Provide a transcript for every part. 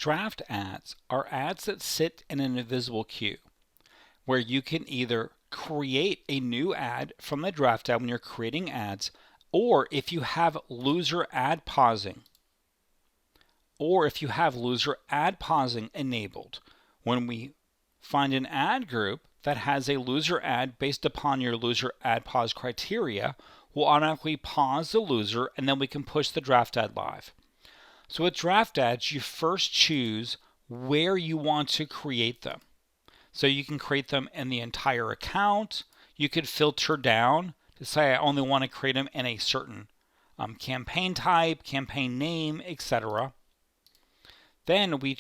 Draft ads are ads that sit in an invisible queue where you can either create a new ad from the draft ad when you're creating ads, or if you have loser ad pausing, enabled, when we find an ad group that has a loser ad based upon your loser ad pause criteria, we'll automatically pause the loser and then we can push the draft ad live. So with draft ads, you first choose where you want to create them. So you can create them in the entire account. You could filter down to say I only want to create them in a certain campaign type, campaign name, etc. Then we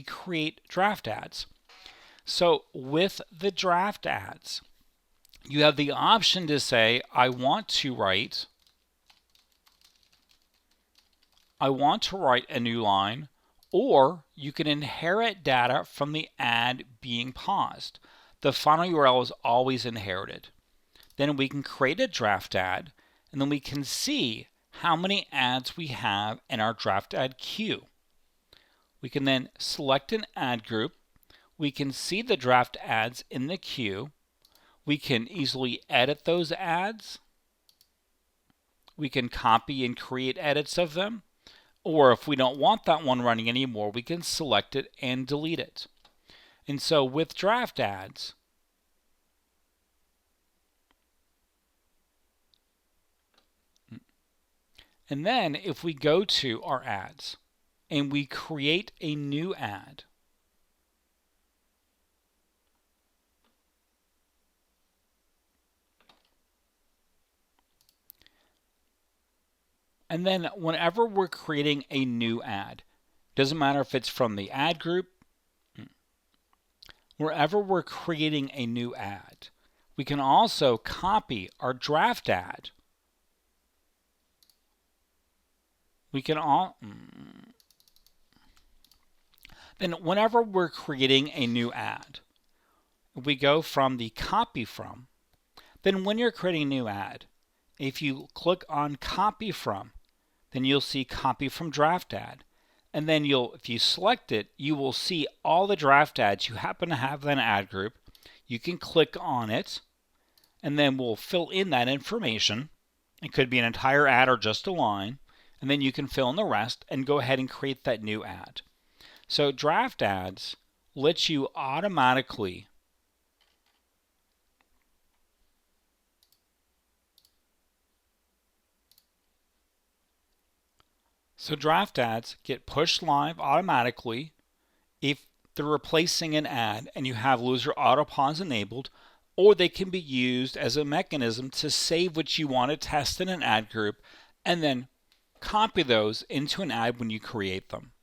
create draft ads. So with the draft ads, you have the option to say I want to write a new line, or you can inherit data from the ad being paused. The final URL is always inherited. Then we can create a draft ad, and then we can see how many ads we have in our draft ad queue. We can then select an ad group. We can see the draft ads in the queue. We can easily edit those ads. We can copy and create edits of them. Or if we don't want that one running anymore, we can select it and delete it. And so with draft ads, and then if we go to our ads and we create a new ad, and then whenever we're creating a new ad, doesn't matter if it's from the ad group, wherever we're creating a new ad, we can also copy our draft ad. Then whenever we're creating a new ad, we go from the copy from, then when you're creating a new ad, if you click on copy from, then you'll see copy from draft ad. And then if you select it, you will see all the draft ads you happen to have in an ad group. You can click on it, and then we'll fill in that information. It could be an entire ad or just a line. And then you can fill in the rest and go ahead and create that new ad. So draft ads lets you automatically draft ads get pushed live automatically if they're replacing an ad and you have loser auto pause enabled, or they can be used as a mechanism to save what you want to test in an ad group and then copy those into an ad when you create them.